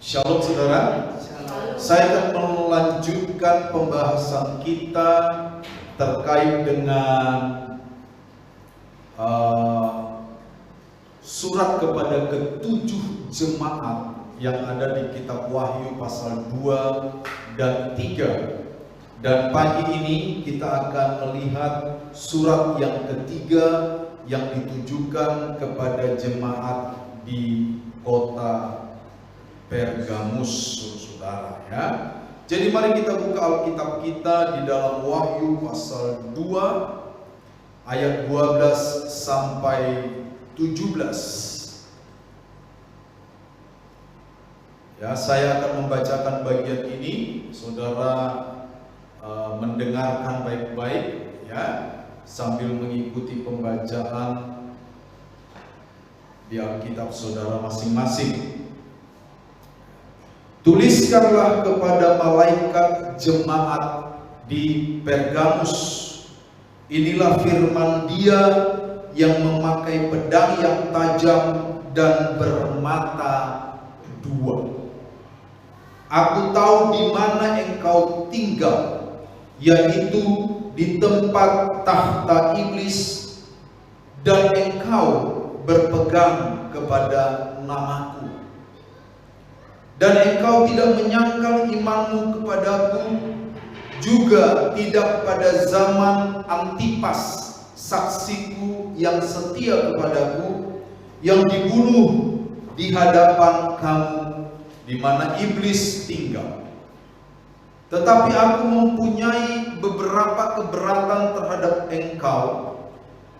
Shalom saudara. Saya akan melanjutkan pembahasan kita terkait dengan surat kepada ketujuh jemaat yang ada di kitab Wahyu pasal 2 dan 3. Dan pagi ini kita akan melihat surat yang ketiga yang ditujukan kepada jemaat di kota Pergamus, saudara ya. Jadi mari kita buka Alkitab kita di dalam Wahyu pasal 2 ayat 12 sampai 17. Ya, saya akan membacakan bagian ini, saudara mendengarkan baik-baik ya, sambil mengikuti pembacaan di Alkitab saudara masing-masing. Tuliskanlah kepada malaikat jemaat di Pergamus, inilah firman Dia yang memakai pedang yang tajam dan bermata dua. Aku tahu di mana engkau tinggal, yaitu di tempat tahta iblis, dan engkau berpegang kepada namaku. Dan engkau tidak menyangkal imanmu kepadaku, juga tidak pada zaman Antipas saksiku yang setia kepadaku, yang dibunuh di hadapan kamu, di mana iblis tinggal. Tetapi aku mempunyai beberapa keberatan terhadap engkau.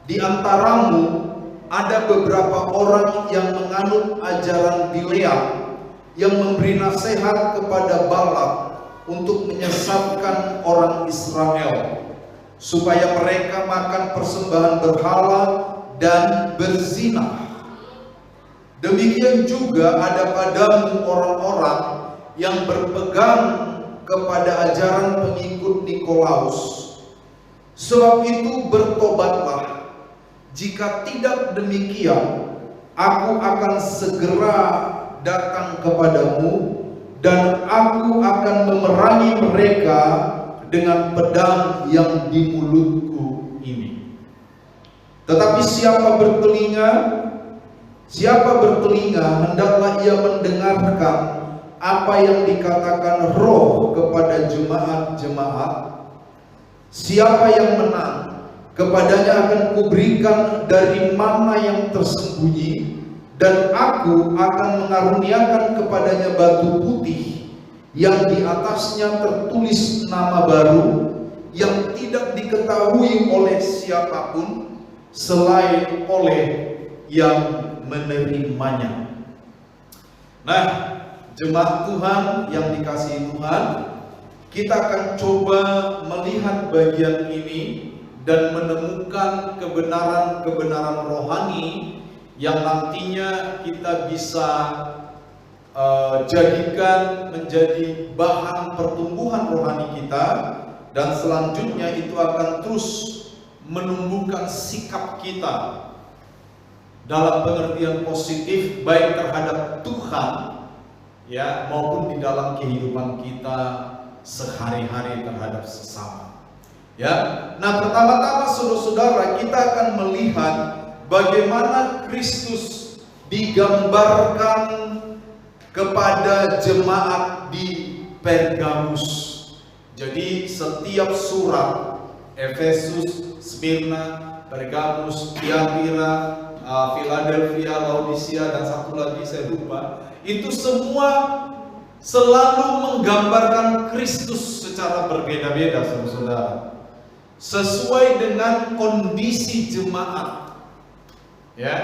Di antaramu ada beberapa orang yang menganut ajaran Bileam, yang memberi nasihat kepada Balak untuk menyesatkan orang Israel, supaya mereka makan persembahan berhala dan berzina. Demikian juga ada padamu orang-orang yang berpegang kepada ajaran pengikut Nikolaus. Sebab itu bertobatlah, jika tidak demikian aku akan segera datang kepadamu, dan aku akan memerangi mereka dengan pedang yang di mulutku ini. Tetapi siapa bertelinga hendaklah ia mendengarkan apa yang dikatakan Roh kepada jemaat-jemaat. Siapa yang menang, kepadanya akan kuberikan dari mana yang tersembunyi, dan aku akan mengaruniakan kepadanya batu putih yang di atasnya tertulis nama baru, yang tidak diketahui oleh siapapun selain oleh yang menerimanya. Nah, jemaat Tuhan yang dikasihi Tuhan, kita akan coba melihat bagian ini dan menemukan kebenaran-kebenaran rohani yang nantinya kita bisa jadikan menjadi bahan pertumbuhan rohani kita, dan selanjutnya itu akan terus menumbuhkan sikap kita dalam pengertian positif baik terhadap Tuhan ya, maupun di dalam kehidupan kita sehari-hari terhadap sesama ya. Nah, pertama-tama saudara-saudara, kita akan melihat bagaimana Kristus digambarkan kepada jemaat di Pergamus. Jadi setiap surat, Efesus, Smyrna, Pergamus, Tiatira, Philadelphia, Laodicea, dan satu lagi saya lupa, itu semua selalu menggambarkan Kristus secara berbeda-beda, saudara-saudara, sesuai dengan kondisi jemaat. Ya,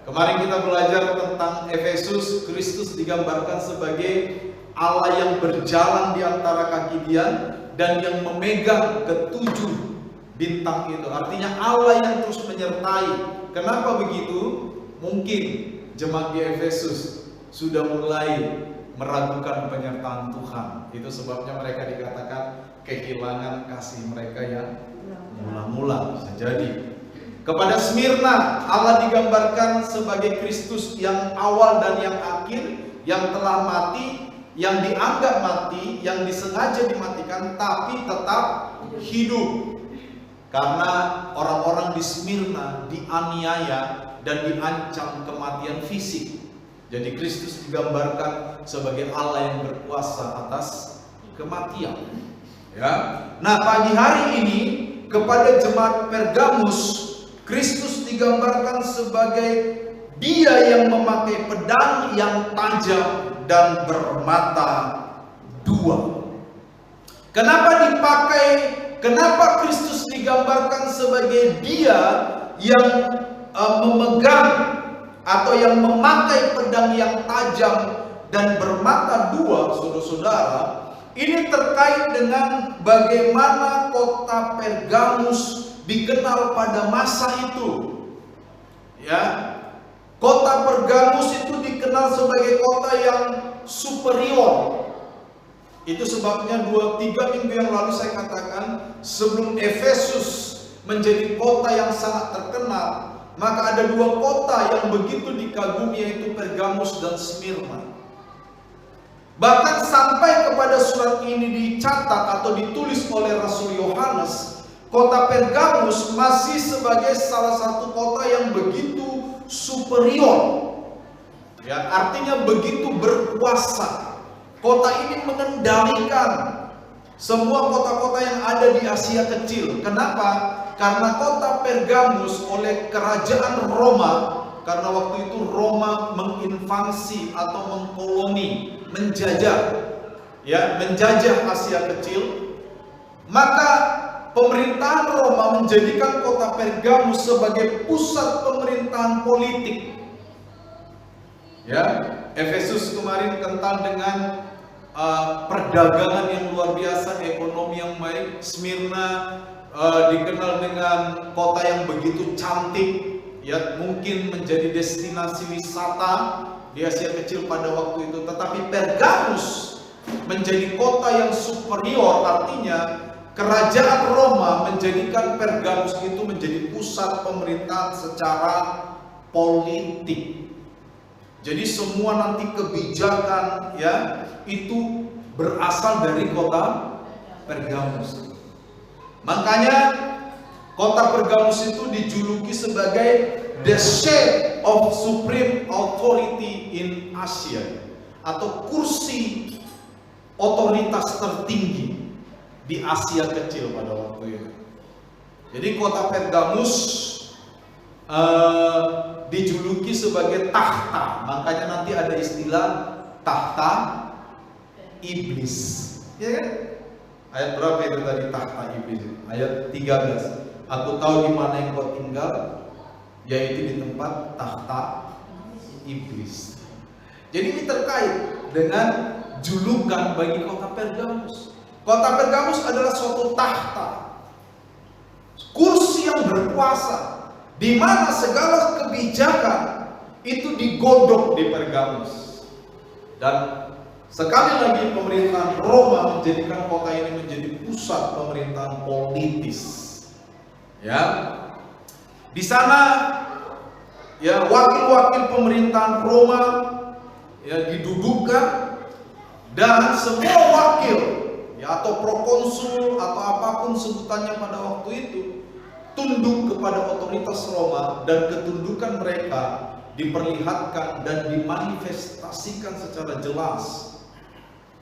kemarin kita belajar tentang Efesus, Kristus digambarkan sebagai Allah yang berjalan di antara kaki Dia dan yang memegang ketujuh bintang itu. Artinya Allah yang terus menyertai. Kenapa begitu? Mungkin jemaat di Efesus sudah mulai meragukan penyertaan Tuhan. Itu sebabnya mereka dikatakan kehilangan kasih mereka yang mula-mula. Bisa jadi. Kepada Smyrna, Allah digambarkan sebagai Kristus yang awal dan yang akhir, yang telah mati, yang dianggap mati, yang disengaja dimatikan, tapi tetap hidup. Karena orang-orang di Smyrna dianiaya dan diancam kematian fisik. Jadi Kristus digambarkan sebagai Allah yang berkuasa atas kematian. Ya. Nah, pagi hari ini kepada jemaat Pergamus, Kristus digambarkan sebagai Dia yang memakai pedang yang tajam dan bermata dua. Kenapa Kristus digambarkan sebagai Dia yang memegang atau yang memakai pedang yang tajam dan bermata dua, saudara-saudara? Ini terkait dengan bagaimana kota Pergamus dikenal pada masa itu. Ya, kota Pergamus itu dikenal sebagai kota yang superior. Itu sebabnya 2-3 minggu yang lalu saya katakan, sebelum Efesus menjadi kota yang sangat terkenal, maka ada 2 kota yang begitu dikagumi, yaitu Pergamus dan Smyrna. Bahkan sampai kepada surat ini dicatat atau ditulis oleh Rasul Yohanes, kota Pergamus masih sebagai salah satu kota yang begitu superior. Ya, artinya begitu berkuasa. Kota ini mengendalikan semua kota-kota yang ada di Asia Kecil. Kenapa? Karena kota Pergamus oleh kerajaan Roma, karena waktu itu Roma menginvasi atau mengkoloni, menjajah Asia Kecil, maka pemerintahan Roma menjadikan kota Pergamus sebagai pusat pemerintahan politik. Ya, Efesus kemarin kental dengan perdagangan yang luar biasa, ekonomi yang baik. Smyrna dikenal dengan kota yang begitu cantik, ya, mungkin menjadi destinasi wisata di Asia Kecil pada waktu itu. Tetapi Pergamus menjadi kota yang superior, artinya kerajaan Roma menjadikan Pergamus itu menjadi pusat pemerintahan secara politik. Jadi semua nanti kebijakan, ya, itu berasal dari kota Pergamus. Makanya kota Pergamus itu dijuluki sebagai the seat of supreme authority in Asia, atau kursi otoritas tertinggi di Asia Kecil pada waktu itu. Jadi kota Pergamus dijuluki sebagai tahta. Makanya nanti ada istilah tahta iblis, ya kan? Ayat berapa itu tadi tahta iblis? Ayat 13. Aku tahu di mana yang kau tinggal, yaitu di tempat tahta iblis. Jadi ini terkait dengan julukan bagi kota Pergamus. Kota Pergamus adalah suatu tahta, kursi yang berkuasa, di mana segala kebijakan itu digodok di Pergamus. Dan sekali lagi pemerintahan Roma menjadikan kota ini menjadi pusat pemerintahan politis. Ya, di sana, ya, wakil-wakil pemerintahan Roma, ya, didudukkan, dan semua wakil, ya, atau prokonsul atau apapun sebutannya pada waktu itu, tunduk kepada otoritas Roma, dan ketundukan mereka diperlihatkan dan dimanifestasikan secara jelas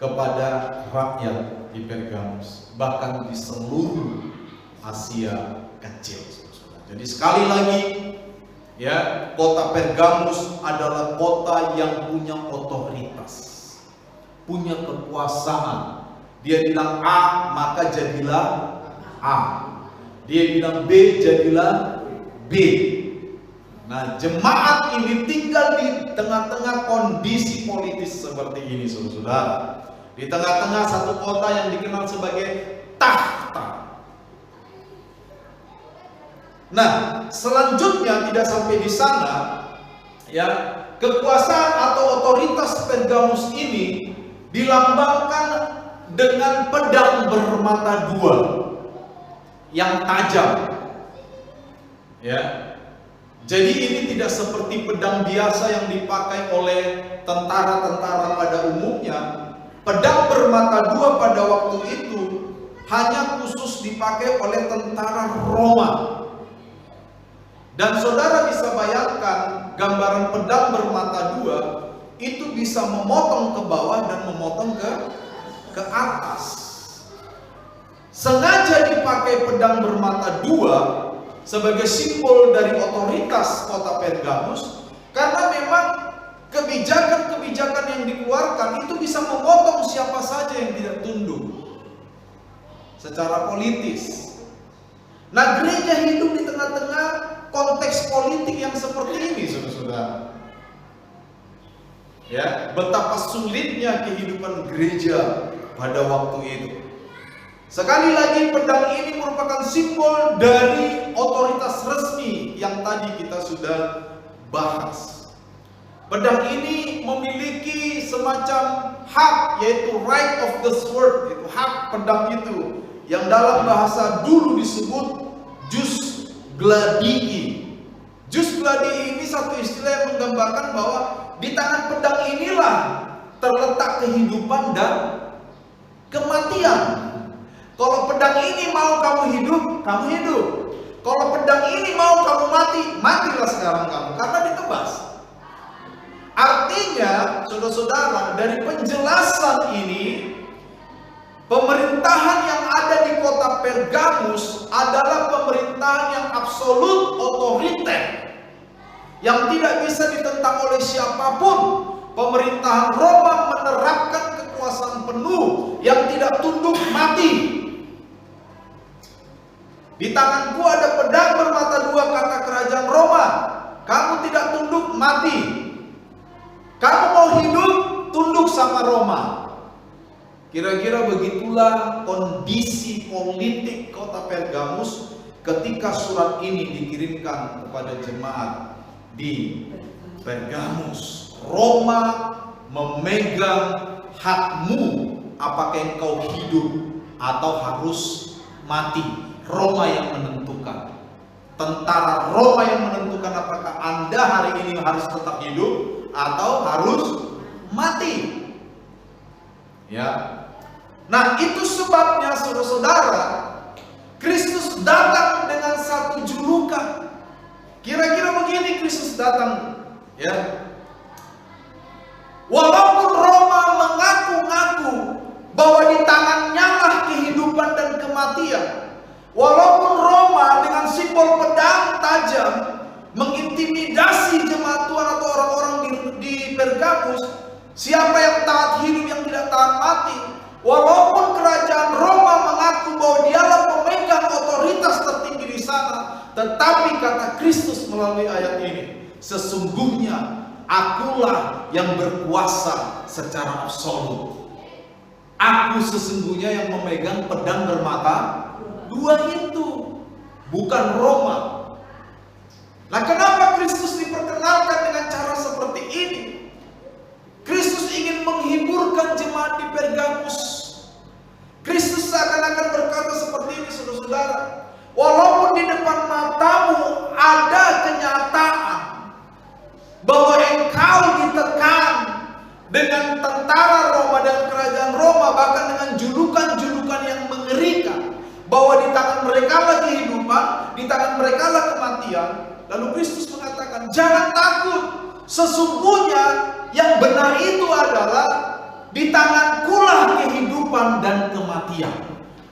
kepada rakyat di Pergamus, bahkan di seluruh Asia Kecil. Jadi sekali lagi, ya, kota Pergamus adalah kota yang punya otoritas, punya kekuasaan. Dia bilang A, maka jadilah A. Dia bilang B, jadilah B. Nah, jemaat ini tinggal di tengah-tengah kondisi politis seperti ini, saudara-saudara. Di tengah-tengah satu kota yang dikenal sebagai tahta. Nah, selanjutnya tidak sampai di sana, ya, kekuasaan atau otoritas Pergamus ini dilambangkan dengan pedang bermata dua yang tajam. Ya. Jadi ini tidak seperti pedang biasa yang dipakai oleh tentara-tentara pada umumnya. Pedang bermata dua pada waktu itu hanya khusus dipakai oleh tentara Roma. Dan saudara bisa bayangkan gambaran pedang bermata dua itu bisa memotong ke bawah dan memotong ke atas. Sengaja dipakai pedang bermata dua sebagai simbol dari otoritas kota Pergamus, karena memang kebijakan-kebijakan yang dikeluarkan itu bisa memotong siapa saja yang tidak tunduk secara politis. Nah, gereja hidup di tengah-tengah konteks politik yang seperti ini, saudara-saudara. Ya, betapa sulitnya kehidupan gereja pada waktu itu. Sekali lagi, pedang ini merupakan simbol dari otoritas resmi yang tadi kita sudah bahas. Pedang ini memiliki semacam hak, yaitu right of the sword, yaitu hak pedang itu, yang dalam bahasa dulu disebut jus gladii. Jus gladii ini satu istilah yang menggambarkan bahwa di tangan pedang inilah terletak kehidupan dan kematian. Kalau pedang ini mau kamu hidup, kamu hidup. Kalau pedang ini mau kamu mati, matilah sekarang kamu, karena ditebas. Artinya, saudara-saudara, dari penjelasan ini, pemerintahan yang ada di kota Pergamus adalah pemerintahan yang absolut otoriter, yang tidak bisa ditentang oleh siapapun. Pemerintahan Roma menerapkan kekuasaan penuh yang tidak tunduk mati. Di tanganku ada pedang bermata dua, kata kerajaan Roma. Kamu tidak tunduk, mati. Kamu mau hidup, tunduk sama Roma. Kira-kira begitulah kondisi politik kota Pergamus ketika surat ini dikirimkan kepada jemaat di Pergamus. Roma memegang hakmu, apakah engkau hidup atau harus mati. Roma yang menentukan. Tentara Roma yang menentukan apakah Anda hari ini harus tetap hidup atau harus mati. Ya. Nah, itu sebabnya saudara-saudara, Kristus datang dengan satu julukan. Kira-kira begini Kristus datang, ya. Walaupun Roma mengaku-ngaku bahwa di tangannya lah kehidupan dan kematian. Walaupun Roma dengan simbol pedang tajam mengintimidasi jemaat Tuhan atau orang-orang di Pergamus, siapa yang taat hidup, yang tidak taat mati. Walaupun kerajaan Roma mengaku bahwa dialah pemegang otoritas tertinggi di sana, tetapi kata Kristus melalui ayat ini, sesungguhnya akulah yang berkuasa secara absolut. Aku sesungguhnya yang memegang pedang bermata dua itu, bukan Roma. Nah, kenapa Kristus diperkenalkan dengan cara seperti ini? Kristus ingin menghiburkan jemaat di Pergamus. Kristus seakan-akan berkata seperti ini, saudara-saudara. Walaupun di depan matamu ada kenyataan bahwa engkau ditekan dengan tentara Roma dan kerajaan Roma, bahkan dengan julukan-julukan yang mengerikan, bahwa di tangan mereka lah kehidupan, di tangan mereka lah kematian. Lalu Kristus mengatakan, jangan takut. Sesungguhnya yang benar itu adalah di tangankulah kehidupan dan kematian.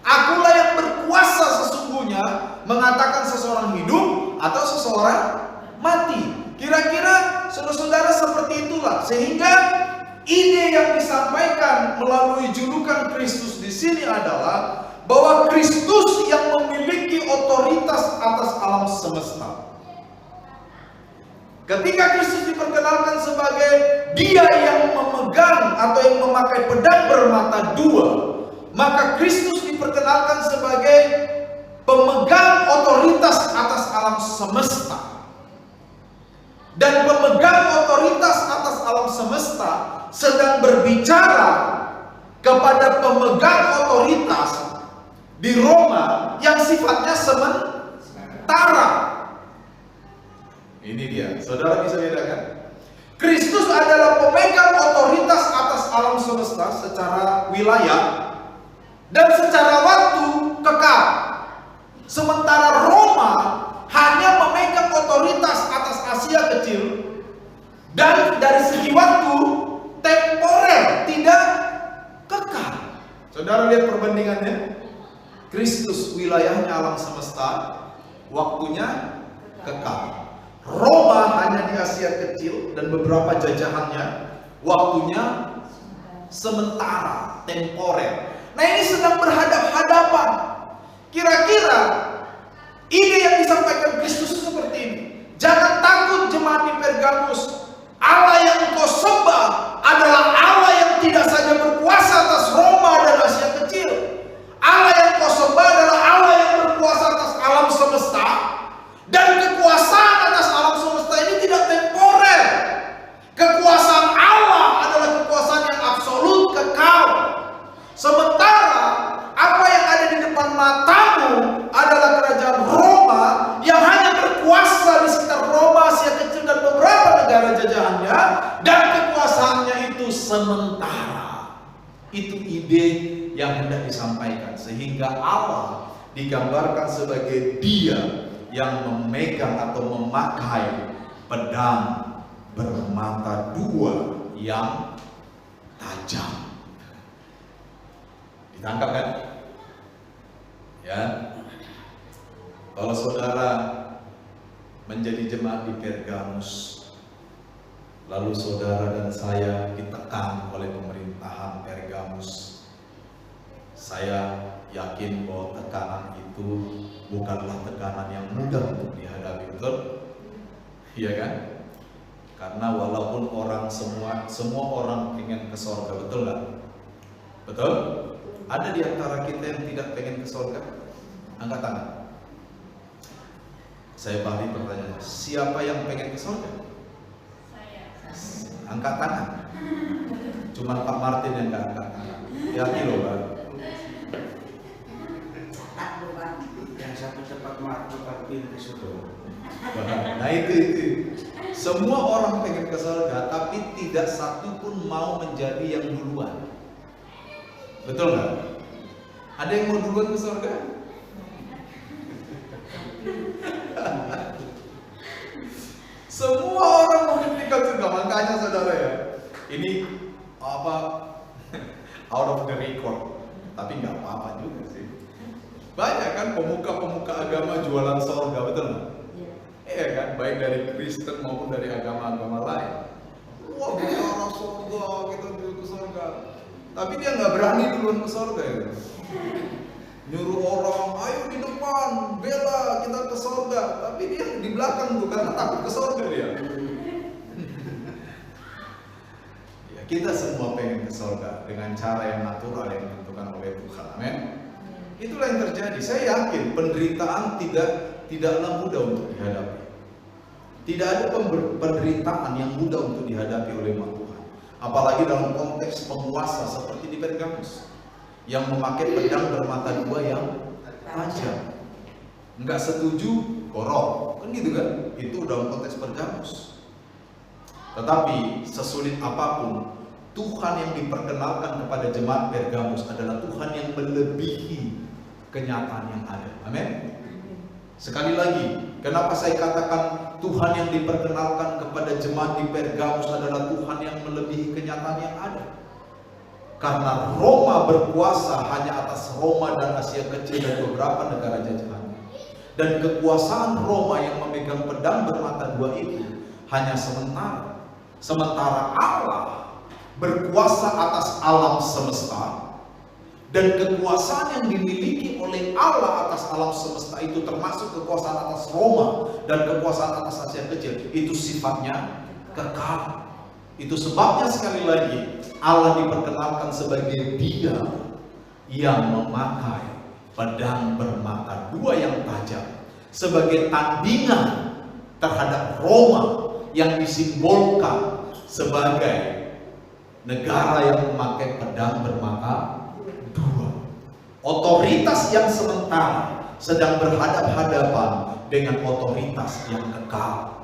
Akulah yang berkuasa sesungguhnya mengatakan seseorang hidup atau seseorang mati. Kira-kira saudara-saudara seperti itulah. Sehingga ide yang disampaikan melalui julukan Kristus di sini adalah bahwa Kristus yang memiliki otoritas atas alam semesta. Ketika Kristus diperkenalkan sebagai Dia yang memegang atau yang memakai pedang bermata dua, maka Kristus diperkenalkan sebagai pemegang otoritas atas alam semesta. Dan pemegang otoritas atas alam semesta sedang berbicara kepada pemegang otoritas di Roma yang sifatnya sementara. Ini dia, saudara bisa bedakan? Kristus adalah pemegang otoritas atas alam semesta secara wilayah dan secara waktu kekal. Sementara Roma hanya memegang otoritas atas Asia kecil dan dari segi waktu temporer, tidak kekal. Saudara lihat perbandingannya. Kristus wilayahnya alam semesta, waktunya kekal. Roma hanya di Asia kecil dan beberapa jajahannya, waktunya sementara, temporer. Nah, ini sedang berhadap-hadapan. Kira-kira ide yang disampaikan Kristus seperti ini. Jangan takut jemaat di Pergamus. Allah yang engkau sembah adalah Allah yang tidak saja berkuasa atas Roma dan Asia kecil. Allah yang engkau sembah adalah Allah yang berkuasa atas alam semesta. Dan kekuasaan atas alam semesta ini tidak temporer. Kekuasaan Allah adalah kekuasaan yang absolut, kekal. Sementara apa yang ada di depan matamu adalah kerajaan Roma yang hanya berkuasa di sekitar Roma, Asia kecil dan beberapa negara jajahannya, dan kekuasaannya itu sementara. Itu ide yang hendak disampaikan, sehingga Allah digambarkan sebagai Dia yang memegang atau memakai pedang bermata dua yang tajam. Ditangkap kan? Ya. Kalau saudara menjadi jemaat di Pergamus, lalu saudara dan saya ditekan oleh pemerintahan Pergamus, saya yakin bahwa tekanan itu bukanlah tekanan yang mudah untuk dihadapi, betul? Iya kan? Karena walaupun orang semua orang ingin ke surga, betul nggak? Betul? Ada di antara kita yang tidak pengen ke surga? Angkat tangan. Saya balik pertanyaan, siapa yang pengen ke surga? Saya. Angkat tangan. Cuma Pak Martin yang nggak angkat tangan. Hati loh, Pak. Yang satu cepat mati pintu ke surga. Nah itu. Semua orang pengen ke surga, tapi tidak satu pun mau menjadi yang duluan. Betul nggak? Ada yang mau duluan ke surga? Semua orang mau diberikan surga. Makanya saudara ya, ini apa? Out of the record. Tapi nggak apa-apa juga sih. Banyak kan pemuka-pemuka agama jualan surga, betul nggak? Iya kan, baik dari Kristen maupun dari agama-agama lain. Wah, bicara surga, kita dulu ke surga. Tapi dia nggak berani duluan ke surga ya. Nyuruh orang, ayo di depan, bela kita ke surga. Tapi dia di belakang tuh karena takut ke surga dia. Ya, kita semua pengen ke surga dengan cara yang natural yang ditentukan oleh Tuhan. Amin. Itulah yang terjadi. Saya yakin penderitaan tidaklah mudah untuk dihadapi. Tidak ada penderitaan yang mudah untuk dihadapi oleh umat Tuhan. Apalagi dalam konteks penguasa seperti di Pergamus yang memakai pedang bermata dua yang tajam. Enggak setuju, korok. Kan gitu kan? Itu dalam konteks Pergamus. Tetapi sesulit apapun, Tuhan yang diperkenalkan kepada jemaat Pergamus adalah Tuhan yang melebihi kenyataan yang ada. Amin. Sekali lagi, kenapa saya katakan Tuhan yang diperkenalkan kepada jemaat di Pergamus adalah Tuhan yang melebihi kenyataan yang ada? Karena Roma berkuasa hanya atas Roma dan Asia kecil dan beberapa negara jajahan. Dan kekuasaan Roma yang memegang pedang bermata dua itu hanya sementara. Sementara Allah berkuasa atas alam semesta. Dan kekuasaan yang dimiliki oleh Allah atas alam semesta itu termasuk kekuasaan atas Roma dan kekuasaan atas Asia kecil, itu sifatnya kekal. Itu sebabnya sekali lagi Allah diperkenalkan sebagai Dia yang memakai pedang bermata dua yang tajam sebagai tandingan terhadap Roma yang disimbolkan sebagai negara yang memakai pedang bermata dua. Otoritas yang sementara sedang berhadap-hadapan dengan otoritas yang kekal.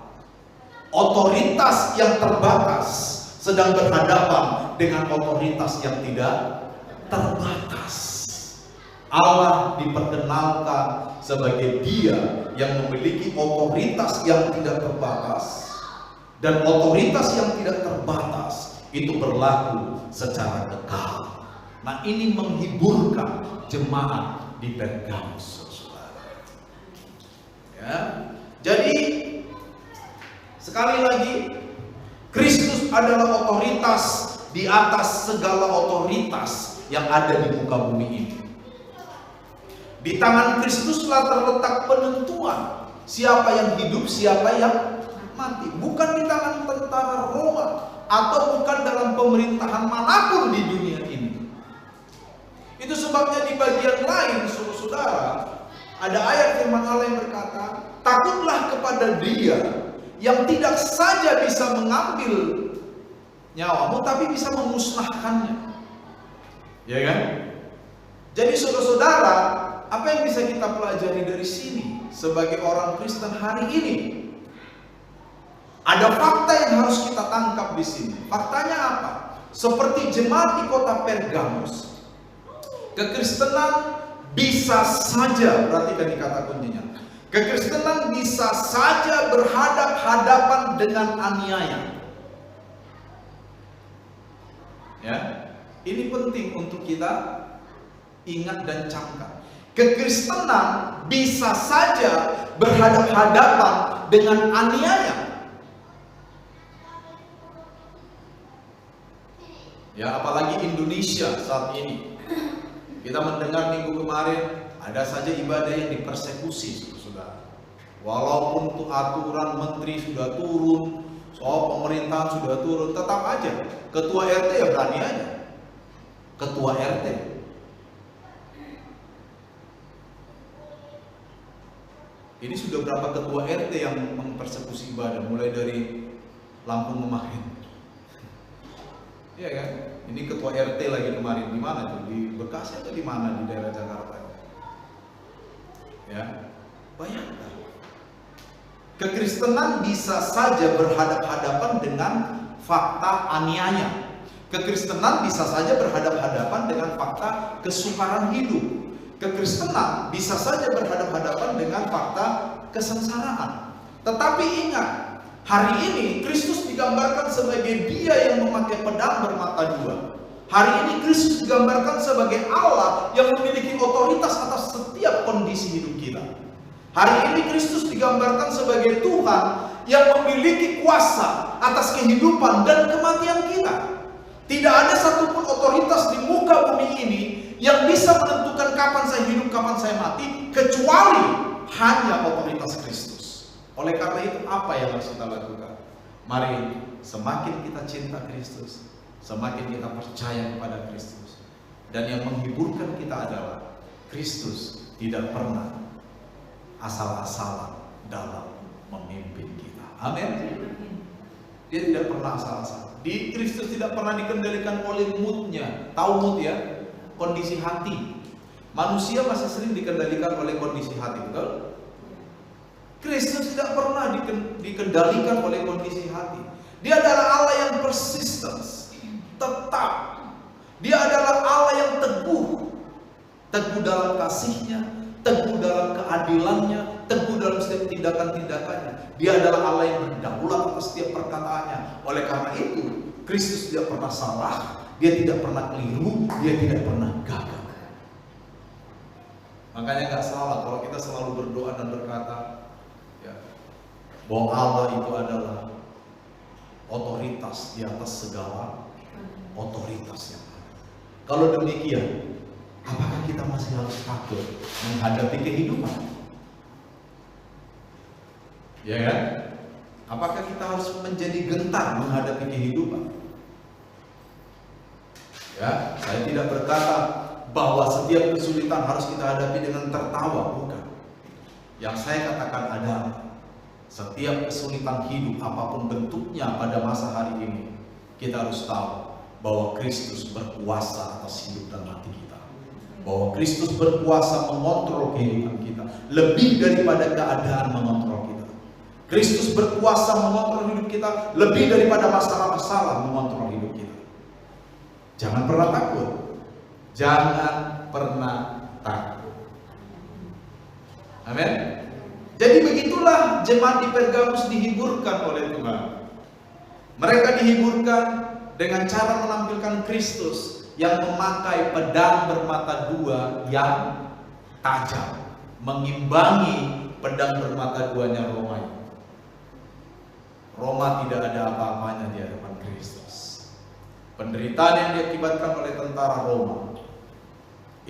Otoritas yang terbatas sedang berhadapan dengan otoritas yang tidak terbatas. Allah diperkenalkan sebagai Dia yang memiliki otoritas yang tidak terbatas, dan otoritas yang tidak terbatas itu berlaku secara kekal. Nah, ini menghiburkan jemaat di Pergamus, saudara. Ya, jadi sekali lagi, Kristus adalah otoritas di atas segala otoritas yang ada di muka bumi ini. Di tangan Kristuslah terletak penentuan siapa yang hidup, siapa yang mati. Bukan di tangan tentara Roma atau bukan dalam pemerintahan manapun di dunia ini. Itu sebabnya di bagian lain, saudara, ada ayat firman Allah yang berkata, takutlah kepada Dia yang tidak saja bisa mengambil nyawamu, tapi bisa memusnahkannya. Ya kan? Jadi saudara-saudara, apa yang bisa kita pelajari dari sini sebagai orang Kristen hari ini? Ada fakta yang harus kita tangkap di sini. Faktanya apa? Seperti jemaat di kota Pergamus, kekristenan bisa saja, perhatikan di kata kuncinya, kekristenan bisa saja berhadap-hadapan dengan aniaya. Ya, ini penting untuk kita ingat dan camkan. Kekristenan bisa saja berhadap-hadapan dengan aniaya. Ya, apalagi Indonesia saat ini. Kita mendengar minggu kemarin ada saja ibadah yang dipersekusi, saudara. Walaupun tuh aturan menteri sudah turun, soal pemerintahan sudah turun, tetap aja ketua RT ya berani aja. Ketua RT. Ini sudah berapa ketua RT yang mempersekusi ibadah, mulai dari Lampung kemarin. Iya kan? Ini ketua RT lagi kemarin di mana tuh? Di Bekasi atau di mana di daerah Jakarta? Ya, bayangkan. Kekristenan bisa saja berhadap-hadapan dengan fakta aniaya. Kekristenan bisa saja berhadap-hadapan dengan fakta kesukaran hidup. Kekristenan bisa saja berhadap-hadapan dengan fakta kesengsaraan. Tetapi ingat, hari ini Kristus digambarkan sebagai Dia yang memakai pedang bermata dua. Hari ini Kristus digambarkan sebagai Allah yang memiliki otoritas atas setiap kondisi hidup kita. Hari ini Kristus digambarkan sebagai Tuhan yang memiliki kuasa atas kehidupan dan kematian kita. Tidak ada satupun otoritas di muka bumi ini yang bisa menentukan kapan saya hidup, kapan saya mati, kecuali hanya otoritas Kristus. Oleh karena itu, apa yang harus kita lakukan? Mari, semakin kita cinta Kristus, semakin kita percaya kepada Kristus. Dan yang menghiburkan kita adalah Kristus tidak pernah asal-asalan dalam memimpin kita. Amin. Dia tidak pernah asal-asalan. Di Kristus tidak pernah dikendalikan oleh moodnya. Tahu mood ya? Kondisi hati. Manusia masih sering dikendalikan oleh kondisi hati, betul? Kristus tidak pernah dikendalikan oleh kondisi hati. Dia adalah Allah yang persistence, tetap. Dia adalah Allah yang teguh. Teguh dalam kasih-Nya, teguh dalam keadilan-Nya, teguh dalam setiap tindakan-tindakannya. Dia adalah Allah yang berdaulat atas setiap perkataannya. Oleh karena itu, Kristus tidak pernah salah, Dia tidak pernah keliru, Dia tidak pernah gagal. Makanya gak salah kalau kita selalu berdoa dan berkata ya, bahwa Allah itu adalah otoritas di atas segala otoritas yang ada. Kalau demikian, apakah kita masih harus takut menghadapi kehidupan? Ya kan? Apakah kita harus menjadi gentar menghadapi kehidupan? Ya, saya tidak berkata bahwa setiap kesulitan harus kita hadapi dengan tertawa, bukan. Yang saya katakan adalah setiap kesulitan hidup apapun bentuknya pada masa hari ini, kita harus tahu bahwa Kristus berkuasa atas hidup dan mati kita. Bahwa Kristus berkuasa mengontrol kehidupan kita lebih daripada keadaan mengontrol kita. Kristus berkuasa mengontrol hidup kita lebih daripada masalah-masalah mengontrol hidup kita. Jangan pernah takut. Jangan pernah takut. Amin. Jadi begitulah jemaat di Pergamus dihiburkan oleh Tuhan. Mereka dihiburkan dengan cara menampilkan Kristus yang memakai pedang bermata dua yang tajam, mengimbangi pedang bermata duanya Roma. Roma tidak ada apa-apanya di hadapan Kristus. Penderitaan yang diakibatkan oleh tentara Roma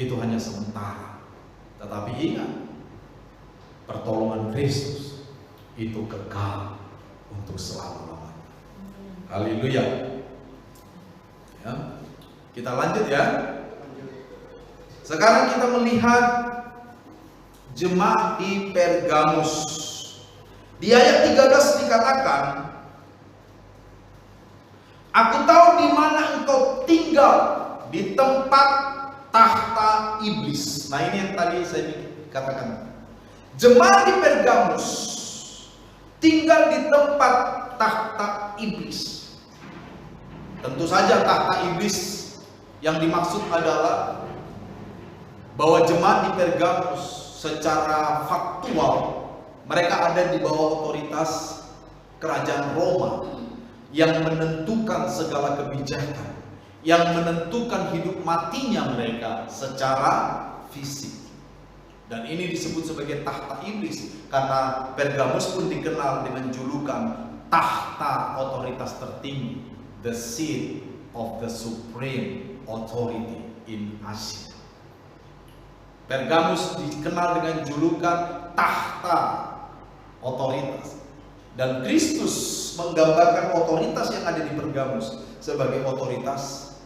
itu hanya sementara. Tetapi ingat, pertolongan Kristus itu kekal untuk selama-lamanya. Haleluya. Ya, kita lanjut ya. Sekarang kita melihat jemaat di Pergamus. Di ayat 13 dikatakan, aku tahu di mana engkau tinggal, di tempat tahta iblis. Nah, ini yang tadi saya katakan. Jemaat di Pergamus tinggal di tempat tahta iblis. Tentu saja tahta iblis yang dimaksud adalah bahwa jemaat di Pergamus secara faktual mereka ada di bawah otoritas kerajaan Roma yang menentukan segala kebijakan, yang menentukan hidup matinya mereka secara fisik. Dan ini disebut sebagai tahta iblis karena Pergamus pun dikenal dengan julukan tahta otoritas tertinggi, the seat of the supreme authority in Asia. Pergamus dikenal dengan julukan tahta otoritas, dan Kristus menggambarkan otoritas yang ada di Pergamus sebagai otoritas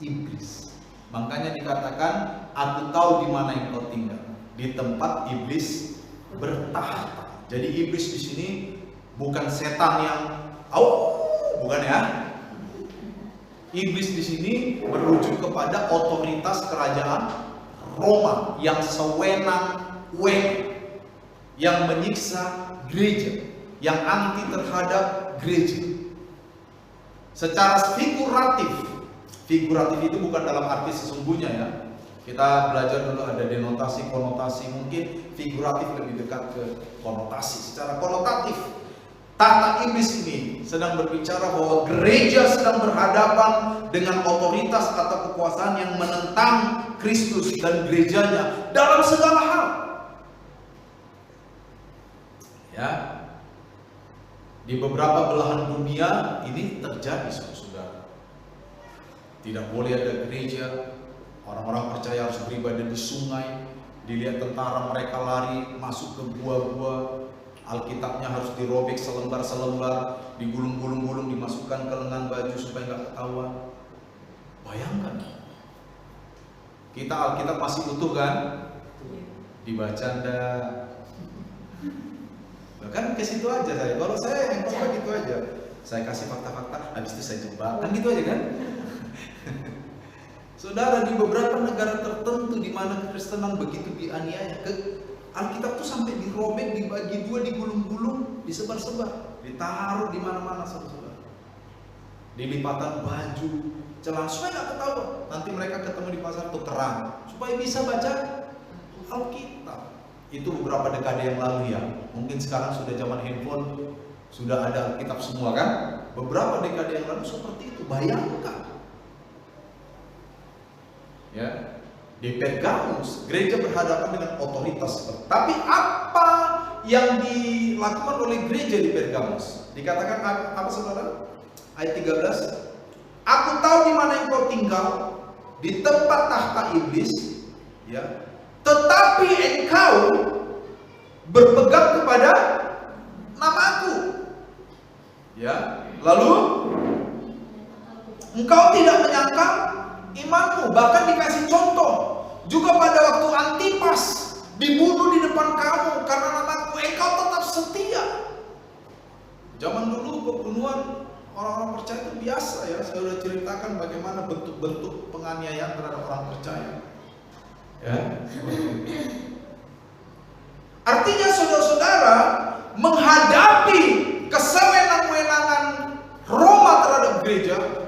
iblis. Makanya dikatakan, aku tahu di mana engkau tinggal, di tempat iblis bertahta. Jadi iblis di sini bukan setan yang bukan ya. Iblis di sini merujuk kepada otoritas kerajaan Roma yang sewenang-wenang, yang menyiksa gereja, yang anti terhadap gereja. Secara figuratif itu bukan dalam arti sesungguhnya ya. Kita belajar dulu ada denotasi, konotasi, mungkin figuratif lebih dekat ke konotasi. Secara konotatif, tahta iblis ini sedang berbicara bahwa gereja sedang berhadapan dengan otoritas atau kekuasaan yang menentang Kristus dan gerejanya dalam segala hal. Ya, di beberapa belahan dunia ini terjadi, saudara. Tidak boleh ada gereja, orang-orang percaya harus beribadah di sungai. Dilihat tentara mereka lari masuk ke gua-gua, Alkitabnya harus dirobek selembar-selembar, digulung-gulung-gulung, dimasukkan ke lengan baju supaya nggak ketahuan. Bayangkan, kita Alkitab masih utuh kan? Dibaca ndak? Kan ke situ aja saya. Kalau saya yang khotbah gitu aja. Saya kasih fakta-fakta, habis itu saya jebak. Kan gitu aja kan? Saudara, di beberapa negara tertentu di mana kekristenan begitu dianiaya, Alkitab tuh sampai dirobek, dibagi dua, digulung-gulung, disebar-sebar, ditaruh di mana-mana, saudara. Di lipatan baju, celana, supaya nggak ketahuan. Nanti mereka ketemu di pasar tukeran, supaya bisa baca Alkitab. Itu beberapa dekade yang lalu ya. Mungkin sekarang sudah zaman handphone, sudah ada Alkitab semua kan. Beberapa dekade yang lalu seperti itu. Bayangkan ya, di Pergamus gereja berhadapan dengan otoritas. Tapi apa yang dilakukan oleh gereja di Pergamus? Dikatakan apa saudara? Ayat 13, aku tahu di mana engkau tinggal, di tempat tahta iblis, ya. Tetapi engkau berpegang kepada namaku, ya. Lalu engkau tidak menyangkal imanmu, bahkan dikasih contoh juga pada waktu Antipas dibunuh di depan kamu karena namaku, engkau tetap setia. Zaman dulu pembunuhan orang-orang percaya itu biasa ya. Saya sudah ceritakan bagaimana bentuk-bentuk penganiayaan terhadap orang percaya. Ya. Artinya saudara-saudara menghadapi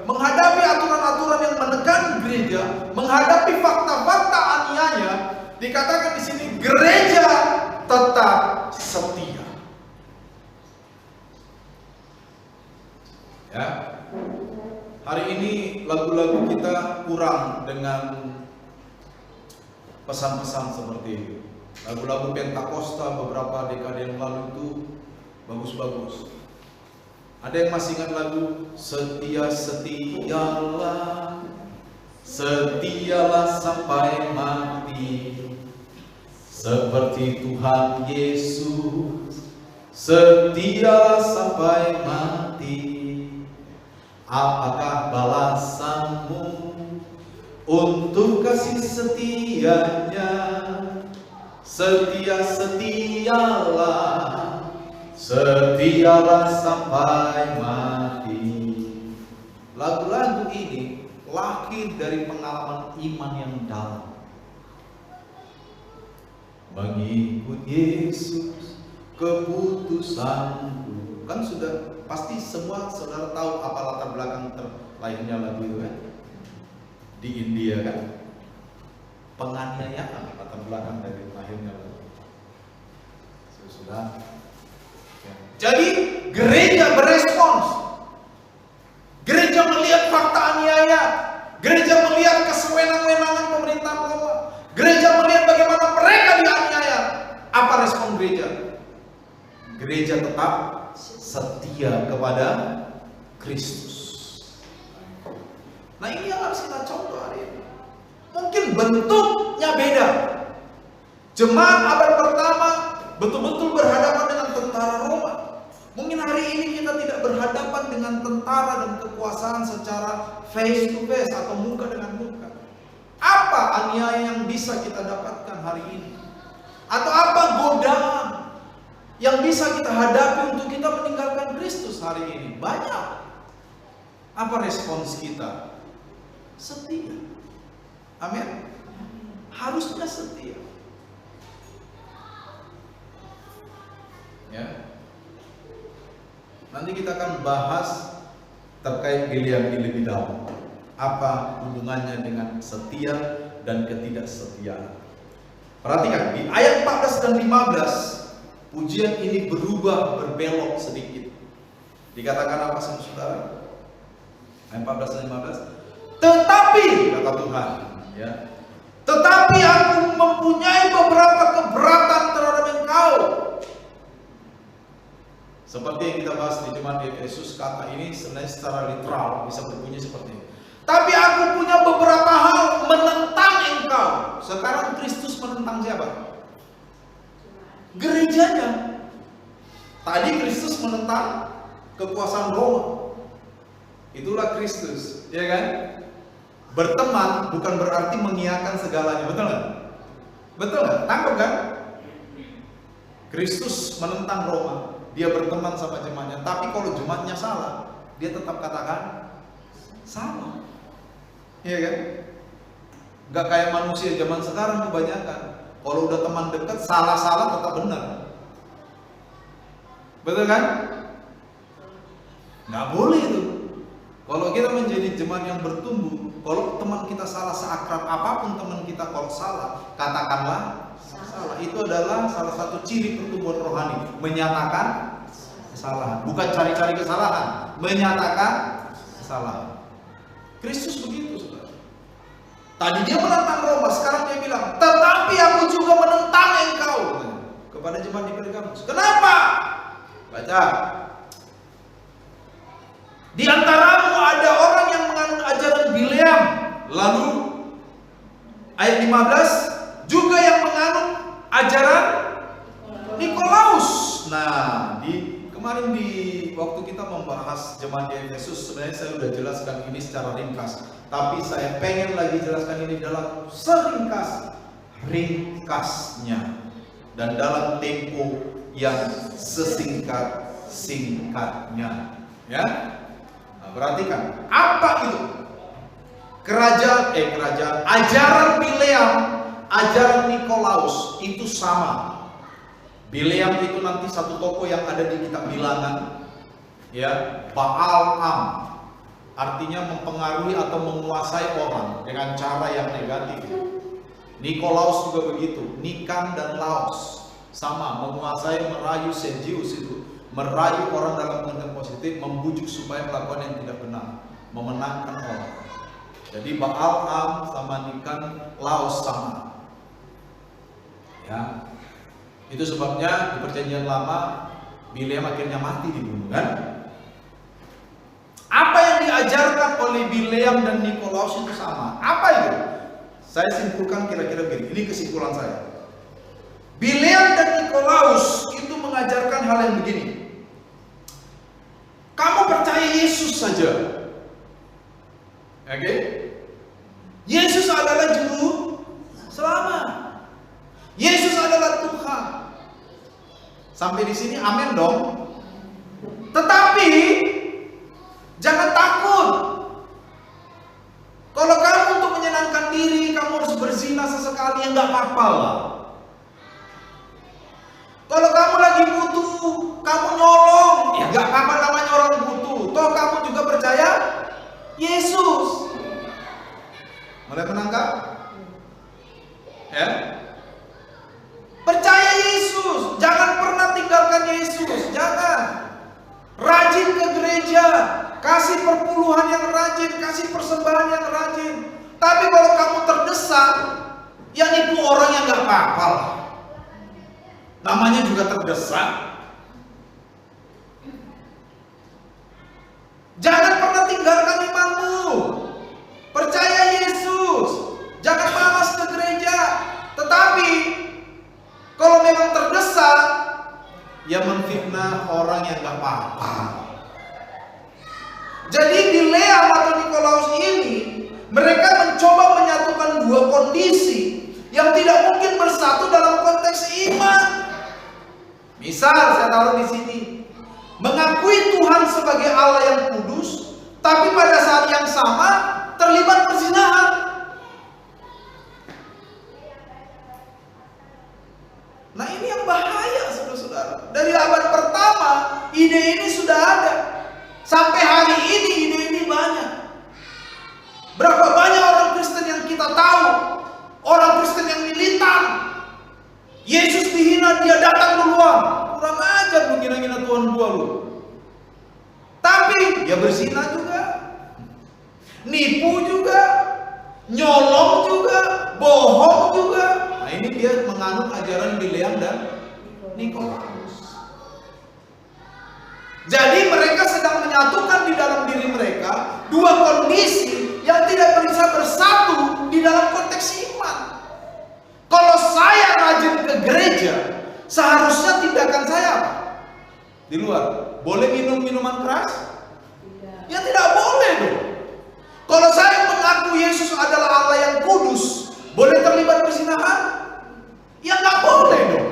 menghadapi aturan-aturan yang menekan gereja, menghadapi fakta-fakta aniaya, dikatakan di sini gereja tetap setia. Ya. Hari ini lagu-lagu kita kurang dengan pesan-pesan seperti itu. Lagu-lagu Pentakosta beberapa dekade yang lalu itu bagus-bagus. Ada yang masih ingat lagu Setia-setialah, setialah sampai mati, seperti Tuhan Yesus, setialah sampai mati. Apakah balasanmu untuk kasih setianya? Setia-setialah, setialah sampai mati. Lagu-lagu ini lahir dari pengalaman iman yang dalam. Mengikut Yesus keputusanku. Kan sudah pasti semua saudara tahu apa latar belakang terlahirnya lagu itu kan? Di India kan? Penganiayaan latar belakang dari lahirnya lagu. Sudah. Ya. Jadi gereja berespons. Gereja melihat fakta aniaya. Gereja melihat kesewenang-wenangan pemerintahan Roma. Gereja melihat bagaimana mereka dianiaya. Apa respon gereja? Gereja tetap setia kepada Kristus. Nah, ini yang harus kita contoh hari ini. Mungkin bentuknya beda. Jemaat abad pertama betul-betul berhadapan dengan tentara Roma. Mungkin hari ini kita tidak berhadapan dengan tentara dan kekuasaan secara face to face atau muka dengan muka. Apa aniaya yang bisa kita dapatkan hari ini? Atau apa godaan yang bisa kita hadapi untuk kita meninggalkan Kristus hari ini? Banyak. Apa respons kita? Setia. Amin. Harusnya setia. Ya. Nanti kita akan bahas terkait Bileam lebih dalam. Apa hubungannya dengan setia dan ketidaksetiaan? Perhatikan di ayat 14 dan 15. Pujian ini berubah, berbelok sedikit. Dikatakan apa saudara? Ayat 14 dan 15. Tetapi, kata Tuhan, ya. Tetapi aku mempunyai beberapa keberatan terhadap engkau. Seperti yang kita bahas di Jemaat di Efesus, kata ini sebenarnya secara literal bisa berbunyi seperti ini. Tapi aku punya beberapa hal menentang engkau. Sekarang Kristus menentang siapa? Gerejanya. Tadi Kristus menentang kekuasaan Roma. Itulah Kristus, ya kan? Berteman bukan berarti mengiyakan segalanya, betul nggak? Betul nggak? Tangkap kan? Kristus menentang Roma, dia berteman sama jemaatnya. Tapi kalau jemaatnya salah, dia tetap katakan salah, ya kan? Nggak kayak manusia zaman sekarang kebanyakan. Kalau udah teman dekat, salah-salah tetap benar. Betul kan? Nggak boleh itu. Kalau kita menjadi jemaat yang bertumbuh, kalau teman kita salah, seakrab apapun teman kita, kalau salah, katakanlah salah. Itu adalah salah satu ciri pertumbuhan rohani. Menyatakan kesalahan, bukan cari-cari kesalahan. Menyatakan kesalahan. Kristus begitu, saudara. Tadi dia menentang Roma, sekarang dia bilang, tetapi aku juga menentang engkau. Kepada jemaat di Pergamus. Kenapa? Baca. Di antaramu ada orang yang menganut ajaran Bileam. Lalu ayat 15, juga yang menganut ajaran Nikolaus. Nah, kemarin di waktu kita membahas jemaat di Efesus, sebenarnya saya sudah jelaskan ini secara ringkas. Tapi saya pengen lagi jelaskan ini dalam ringkasnya dan dalam tempo yang sesingkat-singkatnya. Ya, nah, perhatikan apa itu kerajaan ajaran Bileam, ajaran Nikolaus itu sama. Bileam itu nanti satu tokoh yang ada di kitab Bilangan, ya, Baal-am. artinya mempengaruhi atau menguasai orang dengan cara yang negatif. Nikolaus juga begitu, Nikan dan Laos sama, menguasai, merayu, Sergius itu merayu orang dalam konteks positif, membujuk supaya melakukan yang tidak benar, memenangkan orang. Jadi Baal-am sama Nikan, Laos sama. Ya, itu sebabnya di Perjanjian Lama Bileam akhirnya mati dibunuh kan? Apa yang diajarkan oleh Bileam dan Nikolaus itu sama. Apa itu? Saya simpulkan kira-kira begini. Ini kesimpulan saya. Bileam dan Nikolaus itu mengajarkan hal yang begini. Kamu percaya Yesus saja. Oke? Yesus adalah juru selamat. Yesus adalah Tuhan. Sampai di sini amin dong. Tetapi jangan takut. Kalau kamu untuk menyenangkan diri, kamu harus berzina sesekali, ya nggak apa-apa lah. Kalau kamu lagi butuh, kamu nyolong, ya nggak apa-apa, namanya orang butuh. Toh kamu juga percaya Yesus. Mulai menangkap? Ya? Percaya Yesus, jangan pernah tinggalkan Yesus, jangan. Rajin ke gereja, kasih perpuluhan yang rajin, kasih persembahan yang rajin. Tapi kalau kamu terdesak, ya nipu orang yang gak apa-apa lah. Namanya juga terdesak. Jangan pernah tinggalkan imanmu. Percaya Yesus, jangan malas ke gereja. Tetapi kalau memang terdesak, ya menfitnah orang yang gak apa-apa. Jadi Bileam atau Nikolaus ini, mereka mencoba menyatukan dua kondisi yang tidak mungkin bersatu dalam konteks iman. Misal saya taruh di sini, mengakui Tuhan sebagai Allah yang kudus, tapi pada saat yang sama terlibat perzinahan. Nah ini yang bahaya saudara-saudara. Dari abad pertama ide ini sudah ada. Sampai hari ini ide ini banyak. Berapa banyak orang Kristen yang kita tahu, orang Kristen yang militan. Yesus dihina, dia datang duluan. Kurang ajar lu ngina-ngina Tuhan gua lu. Tapi dia berzina juga, nipu juga, nyolong juga, bohong juga. Nah ini dia menganut ajaran Bileam dan Nikolaus. Jadi mereka sedang menyatukan di dalam diri mereka dua kondisi yang tidak bisa bersatu di dalam konteks iman. Kalau saya rajin ke gereja, seharusnya tindakan saya apa? Di luar, boleh minum minuman keras? Ya tidak boleh dong. Kalau saya mengaku Yesus adalah Allah yang kudus, boleh terlibat perzinahan? Ya nggak boleh dong.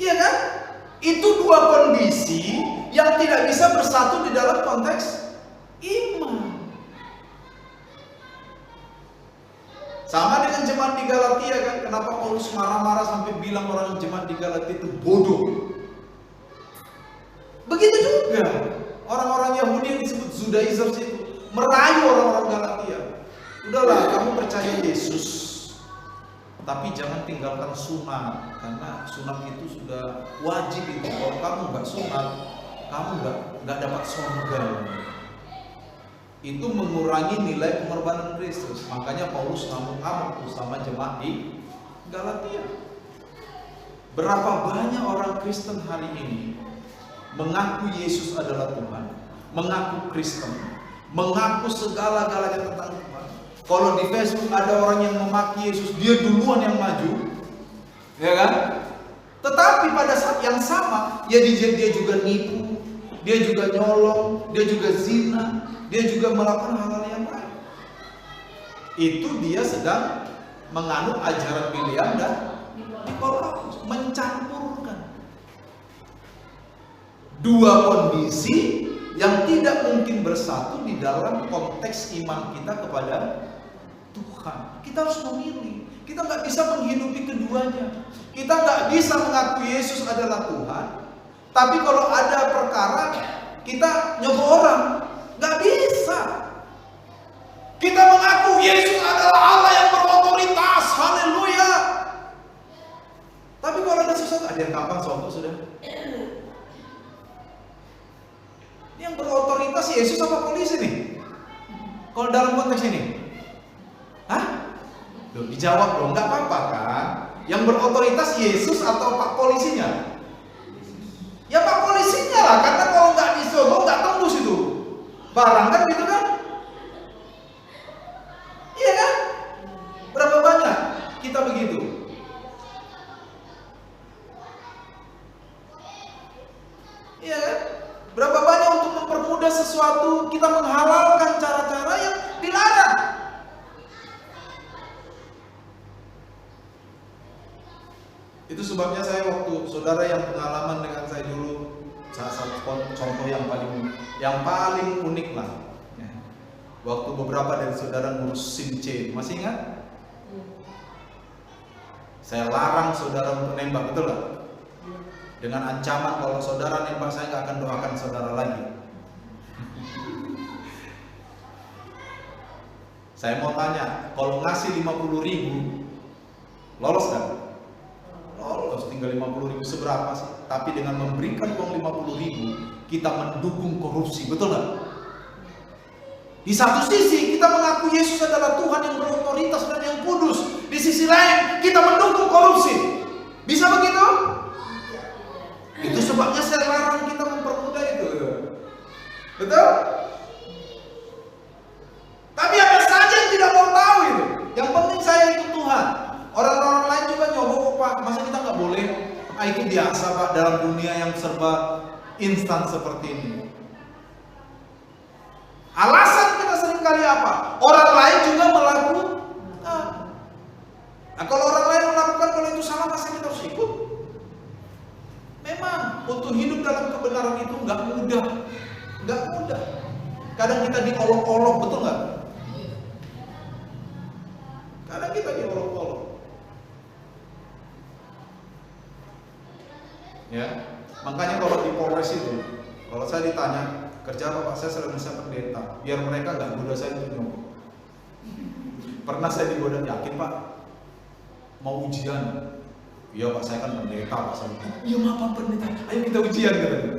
Iya kan? Itu dua kondisi yang tidak bisa bersatu di dalam konteks iman. Sama dengan jemaat di Galatia kan, kenapa Paulus marah-marah sampai bilang orang jemaat di Galatia itu bodoh. Begitu juga orang-orang Yahudi yang disebut Judaizers itu merayu orang-orang Galatia. Udahlah, kamu percaya Yesus, tapi jangan tinggalkan sunat, karena sunat itu sudah wajib itu. Kalau kamu nggak sunat, kamu nggak dapat surga. Itu mengurangi nilai pengorbanan Kristus. Makanya Paulus ngamuk-ngamuk sama jemaat di Galatia. Berapa banyak orang Kristen hari ini mengaku Yesus adalah Tuhan, mengaku Kristen, mengaku segala-galanya tentang Tuhan. Kalau di Facebook ada orang yang memaki Yesus, dia duluan yang maju, ya kan? Tetapi pada saat yang sama, ya dia juga nipu, dia juga nyolong, dia juga zina, dia juga melakukan hal-hal yang lain. Itu dia sedang menganut ajaran Bileam dan Nikolaus, mencampurkan dua kondisi yang tidak mungkin bersatu di dalam konteks iman kita kepada Tuhan. Kita harus memilih. Kita nggak bisa menghidupi keduanya. Kita nggak bisa mengaku Yesus adalah Tuhan, tapi kalau ada perkara kita nyogok orang. Gak bisa. Kita mengaku Yesus adalah Allah yang berotoritas. Haleluya. Tapi kalau ada sesuatu, ada yang gampang soal sudah. Yang berotoritas Yesus apa polisi nih? Kalau dalam konteks ini, Loh, dijawab dong, nggak apa-apa kan? Yang berotoritas Yesus atau Pak polisinya? Ya Pak polisinya lah, karena kalau nggak disogok nggak tembus itu barang kan gitu kan? Iya kan? Berapa banyak kita begitu? Iya kan? Berapa banyak untuk mempermudah sesuatu kita menghalalkan cara-cara yang dilarang? Itu sebabnya saya waktu saudara yang pengalaman dengan saya dulu, salah satu contoh yang paling unik lah. Ya. Waktu beberapa dari saudara ngurus SIM C, masih ingat? Saya larang saudara untuk nembak, betul nggak? Dengan ancaman kalau saudara nembak saya nggak akan doakan saudara lagi. Saya mau tanya, kalau ngasih 50.000, lolos nggak? Lolos, tinggal 50.000 seberapa sih? Tapi dengan memberikan uang 50.000, kita mendukung korupsi, betul nggak? Di satu sisi kita mengaku Yesus adalah Tuhan yang berotoritas dan yang kudus. Di sisi lain kita mendukung korupsi. Bisa begitu? Itu sebabnya saya larang kita mempermudah itu. Betul? Tapi ada saja yang tidak mau tahu itu. Yang penting saya ikut Tuhan. Orang-orang lain juga nyogok kok Pak. Masa kita nggak boleh? Itu biasa Pak dalam dunia yang serba instan seperti ini. Alasan kita seringkali apa? Orang lain juga melakukan. Nah, kalau orang lain melakukan, kalau itu salah, masa kita harus ikut? Memang untuk hidup dalam kebenaran itu nggak mudah. Kadang kita diolok-olok, betul nggak? Kadang kita diolok-olok. Ya, makanya kalau di Polres itu, kalau saya ditanya kerja apa Pak, saya selalu bisa pendeta, biar mereka nggak goda saya untuk nyogok. Pernah saya digoda, yakin Pak mau ujian? Iya Pak, saya kan pendeta Pak. Iya maaf pendeta, ayo kita ujian katanya.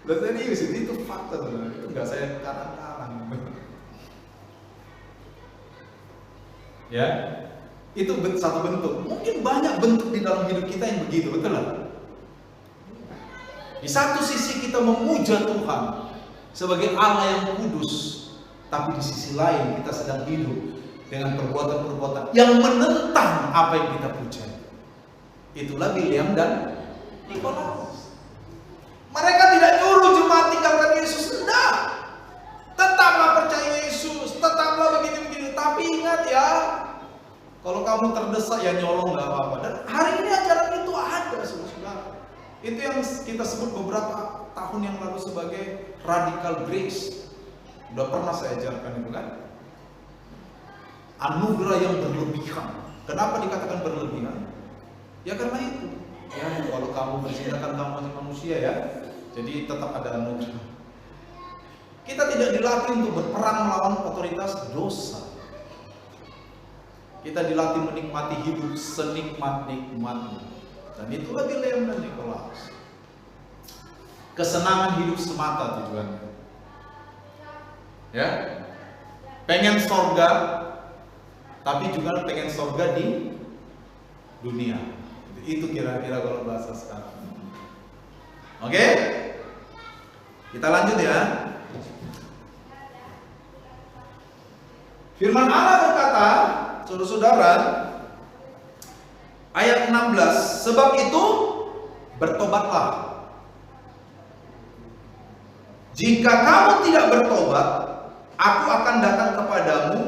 Lah serius itu fakta sebenarnya, itu nggak saya karang-karang. Ya, itu satu bentuk. Mungkin banyak bentuk di dalam hidup kita yang begitu, betul nggak? Di satu sisi kita memuja Tuhan sebagai Allah yang kudus, tapi di sisi lain kita sedang hidup dengan perbuatan-perbuatan yang menentang apa yang kita puja. Itulah Biliam dan Nikolaus. Mereka tidak nyuruh jemaat tinggalkan Yesus, tidak. Tetaplah percaya Yesus, tetaplah begini-begini. Tapi ingat ya, kalau kamu terdesak ya nyolong nggak apa-apa. Dan hari ini ajaran itu ada, saudara. Itu yang kita sebut beberapa tahun yang lalu sebagai radical grace. Udah pernah saya ajarkan itu kan? Anugerah yang berlebihan. Kenapa dikatakan berlebihan? Ya karena itu. Ya kalau kamu berzinakan kamu masih manusia ya. Jadi tetap ada anugerah. Kita tidak dilatih untuk berperang melawan otoritas dosa. Kita dilatih menikmati hidup senikmat-nikmatnya. Dan itulah Biliam dan Nikolaus. Kesenangan hidup semata tujuannya. Ya, pengen sorga, tapi juga pengen sorga di dunia. Itu kira-kira kalau bahasa sekarang. Oke, kita lanjut ya. Firman Allah berkata, saudara-saudara, ayat 16, sebab itu bertobatlah. Jika kamu tidak bertobat, aku akan datang kepadamu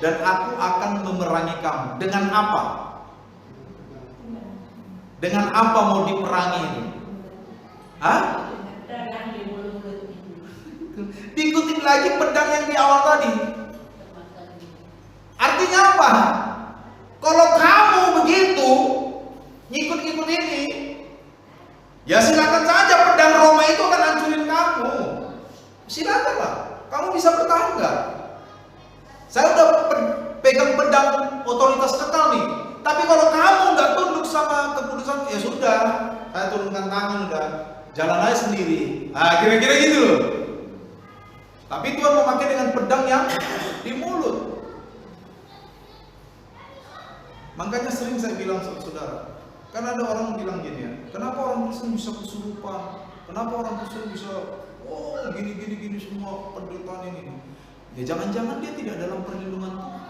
dan aku akan memerangi kamu. Dengan apa? Dengan apa mau diperangi itu? Hah? Diikutin lagi pedang yang di awal tadi. Artinya apa? Kalau kamu begitu ngikut-ngikut ini, Ya silakan saja, pedang Roma itu akan hancurin kamu. Silakanlah, kamu bisa bertahan nggak? Saya udah pegang pedang otoritas kekal nih. Tapi kalau kamu nggak tunduk sama keputusan, ya sudah, saya turunkan tangan udah, jalan aja sendiri. Nah, kira-kira gitu loh. Tapi Tuhan memakai dengan pedang yang di mulut. Makanya sering saya bilang saudara, karena ada orang bilang gini ya, kenapa orang Kristen bisa kesurupan? Kenapa orang Kristen bisa gini semua penderitaan ini? Ya jangan-jangan dia tidak dalam perlindungan Tuhan.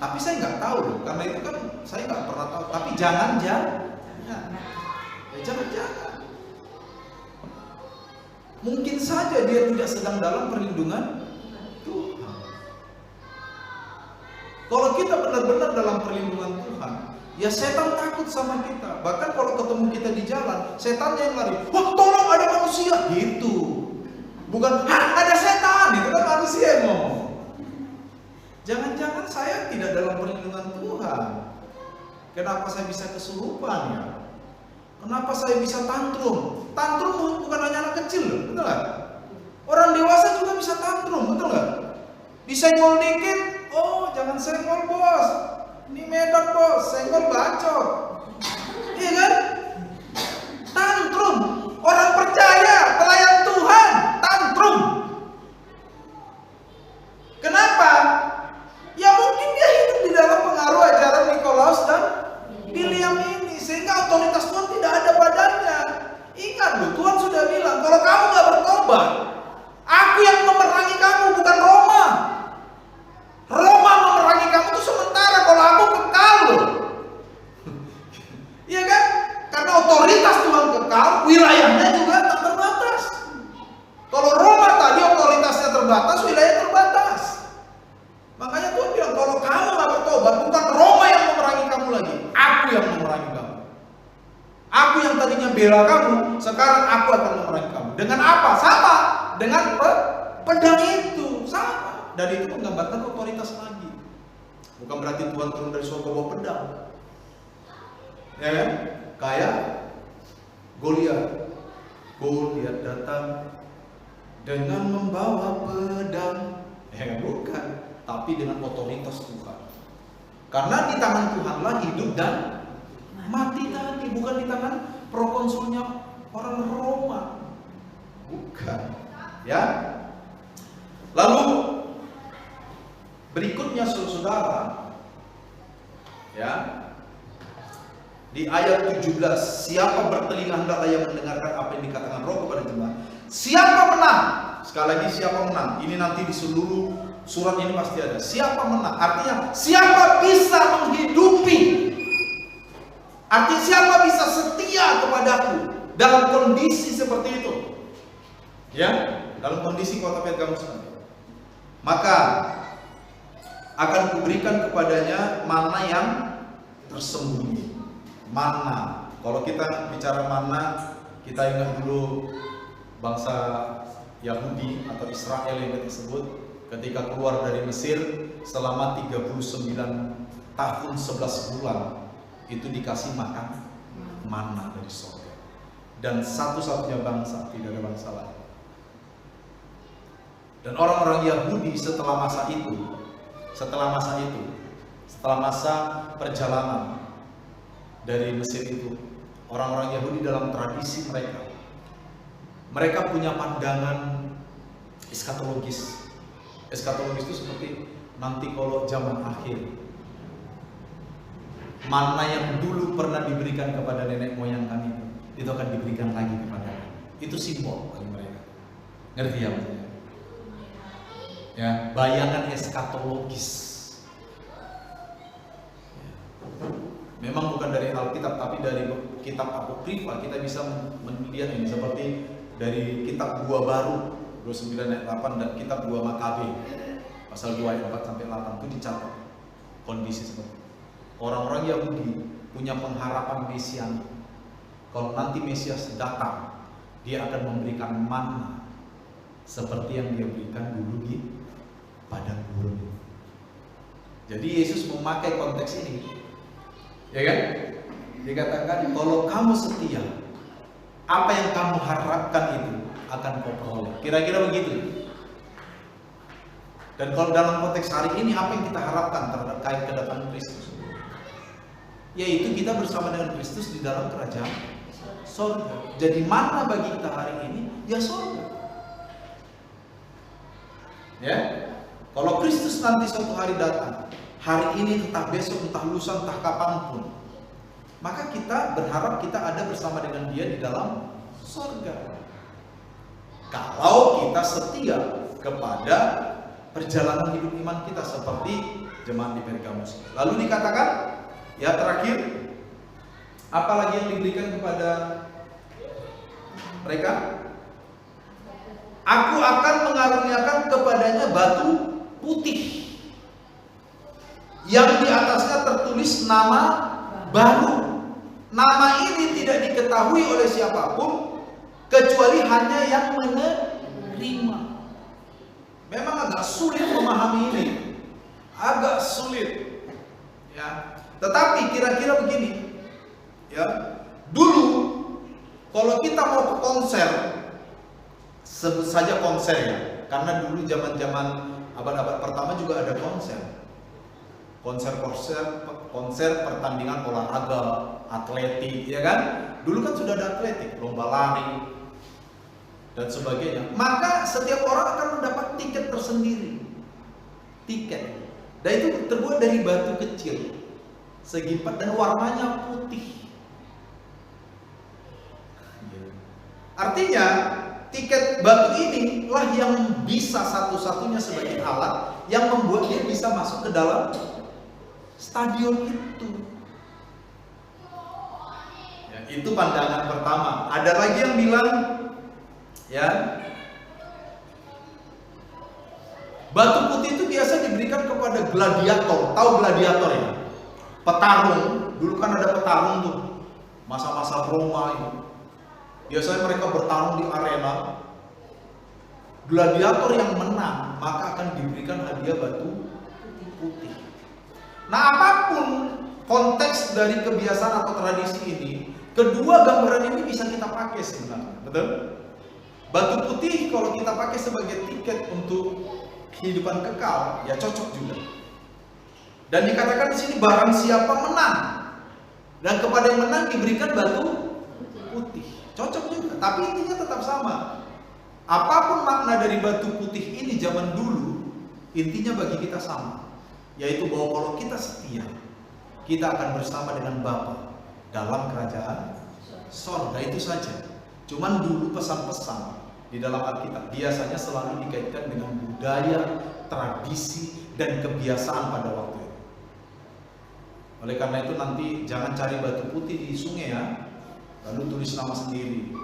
Tapi saya nggak tahu loh, karena itu kan saya nggak pernah tahu. Tapi jangan-jangan. Mungkin saja dia tidak sedang dalam perlindungan Tuhan. Kalau kita benar-benar dalam perlindungan Tuhan, ya setan takut sama kita. Bahkan kalau ketemu kita di jalan, setannya yang lari. Wah, tolong ada manusia gitu. Bukan, ada setan, itu kan manusia yang ngomong. Jangan-jangan saya tidak dalam perlindungan Tuhan. Kenapa saya bisa kesurupan ya? Kenapa saya bisa tantrum? Tantrum bukan hanya anak kecil loh, betul nggak? Orang dewasa juga bisa tantrum, betul nggak? Disenggol dikit, oh jangan senggol bos. Ini Medan bos, senggol bacot. Iya kan? Tantrum. Orang percaya, pelayan Tuhan, tantrum. Kenapa? Ya mungkin dia hidup di dalam pengaruh ajaran Nikolaus dan William ini, sehingga otoritas Tuhan tidak ada padanya. Ingat loh, Tuhan sudah bilang, kalau kamu gak bertobat, aku yang memerangi kamu, bukan Roma. Roma memerangi kamu itu sementara, kalau aku kekal loh. Iya kan? Karena otoritas Tuhan kekal, wilayahnya juga tak terbatas. Kalau Roma tadi otoritasnya terbatas, wilayah terbatas. Makanya Tuhan bilang, kalau kamu gak bertobat, bukan Roma yang memerangi kamu lagi, aku yang memerangi kamu. Aku yang tadinya bela kamu, sekarang aku akan memerangi kamu. Dengan apa? Sama. Dengan pedang itu. Sama. Dan itu menggambarkan otoritas lagi. Bukan berarti Tuhan turun dari surga bawa pedang. Ya kan? Kayak Goliat datang dengan membawa pedang. Bukan. Tapi dengan otoritas Tuhan. Karena di tangan Tuhanlah hidup dan mati tadi, bukan di tangan prokonsulnya orang Roma. Bukan. Ya. Lalu berikutnya saudara, ya. Di ayat 17, siapa bertelinga hendaklah yang mendengarkan apa yang dikatakan Roh kepada jemaat. Siapa menang? Sekali lagi, siapa menang? Ini nanti di seluruh surat ini pasti ada. Siapa menang? Artinya siapa bisa menghidupi? Artinya siapa bisa setia kepadaku dalam kondisi seperti itu? Ya, dalam kondisi kota Pergamus nanti. Maka akan kuberikan kepadanya mana yang tersembunyi. Mana? Kalau kita bicara mana, kita ingat dulu bangsa Yahudi atau Israel yang kita sebut ketika keluar dari Mesir selama 39 tahun 11 bulan itu dikasih makan mana dari surga. Dan satu-satunya bangsa, tidak ada bangsa lain. Dan orang-orang Yahudi setelah masa masa perjalanan dari Mesir itu, orang-orang Yahudi dalam tradisi mereka punya pandangan eskatologis. Eskatologis itu seperti nanti kalau zaman akhir, mana yang dulu pernah diberikan kepada nenek moyang kami itu akan diberikan lagi kepada kami. Itu simbol bagi mereka. Ngerti ya maksudnya? Ya, bayangan eskatologis. Memang bukan dari Alkitab, tapi dari kitab Apokrifa kita bisa melihat ini, seperti dari kitab Gua Baru 29 ayat 8 dan kitab Gua Makabe pasal 2 ayat 4 sampai 8 itu dicatat kondisi seperti itu. Orang-orang Yahudi punya pengharapan Mesian. Kalau nanti Mesias datang, dia akan memberikan manna seperti yang dia berikan dulu di padang gurun. Jadi Yesus memakai konteks ini, ya kan? Dikatakan kalau kamu setia, apa yang kamu harapkan itu akan kau peroleh. Kira-kira begitu. Dan kalau dalam konteks hari ini, apa yang kita harapkan terkait kedatangan Kristus? Yaitu kita bersama dengan Kristus di dalam kerajaan surga. Jadi mana bagi kita hari ini? Ya surga. Ya, kalau Kristus nanti suatu hari datang, hari ini, entah besok, entah lusa, entah kapanpun, maka kita berharap kita ada bersama dengan Dia di dalam surga. Kalau kita setia kepada perjalanan hidup iman kita seperti jemaat di Pergamus. Lalu dikatakan, ya terakhir, apa lagi yang diberikan kepada mereka? Aku akan mengaruniakan kepadanya batu putih yang di atasnya tertulis nama baru. Nama ini tidak diketahui oleh siapapun kecuali hanya yang menerima. Memang agak sulit memahami ini, agak sulit, ya. Tetapi kira-kira begini, ya. Dulu kalau kita mau ke konser, sebut saja konser ya, karena dulu zaman-zaman abad-abad pertama juga ada konser pertandingan olahraga, atletik, ya kan? Dulu kan sudah ada atletik, lomba lari dan sebagainya. Maka setiap orang akan mendapat tiket tersendiri. Tiket. Dan itu terbuat dari batu kecil, segi 4 dan warnanya putih. Artinya tiket batu ini lah yang bisa satu-satunya sebagai alat yang membuat dia bisa masuk ke dalam stadion itu. Ya, itu pandangan pertama. Ada lagi yang bilang, ya, batu putih itu biasa diberikan kepada gladiator. Tahu gladiator ya? Petarung. Dulu kan ada petarung tuh, masa-masa Roma itu. Biasanya mereka bertarung di arena. Gladiator yang menang maka akan diberikan hadiah batu putih. Nah, apapun konteks dari kebiasaan atau tradisi ini, kedua gambaran ini bisa kita pakai sebenarnya, betul? Batu putih kalau kita pakai sebagai tiket untuk kehidupan kekal, ya cocok juga. Dan dikatakan di sini barang siapa menang, dan kepada yang menang diberikan batu putih, cocok juga. Tapi intinya tetap sama. Apapun makna dari batu putih ini zaman dulu, intinya bagi kita sama, yaitu bahwa kalau kita setia, kita akan bersama dengan Bapa dalam kerajaan surga. Itu saja. Cuman dulu pesan-pesan di dalam Alkitab biasanya selalu dikaitkan dengan budaya, tradisi, dan kebiasaan pada waktu itu. Oleh karena itu nanti jangan cari batu putih di sungai ya, lalu tulis nama sendiri.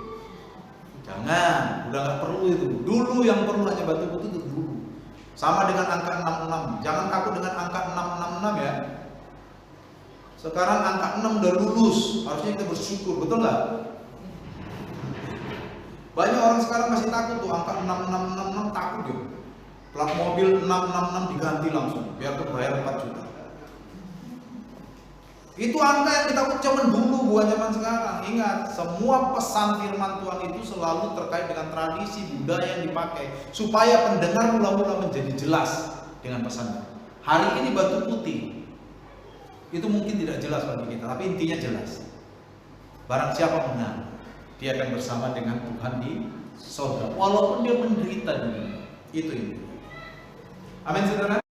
Jangan, udah nggak perlu itu. Dulu yang perlu hanya batu putih itu dulu. Sama dengan angka 66. Jangan takut dengan angka 666 ya. Sekarang angka 6 udah lulus, harusnya kita bersyukur, betul nggak? Banyak orang sekarang masih takut tuh angka 6666, takut gitu. Plat mobil 666 diganti langsung biar bayar 4 juta. Itu angka yang ditakut zaman dulu, bukan zaman sekarang. Ingat, semua pesan firman Tuhan itu selalu terkait dengan tradisi, budaya yang dipakai supaya pendengar mula-mula menjadi jelas dengan pesannya. Hari ini batu putih itu mungkin tidak jelas bagi kita, tapi intinya jelas. Barang siapa menang, dia akan bersama dengan Tuhan di surga, walaupun dia menderita dunia. Itu intinya. Amin, saudara.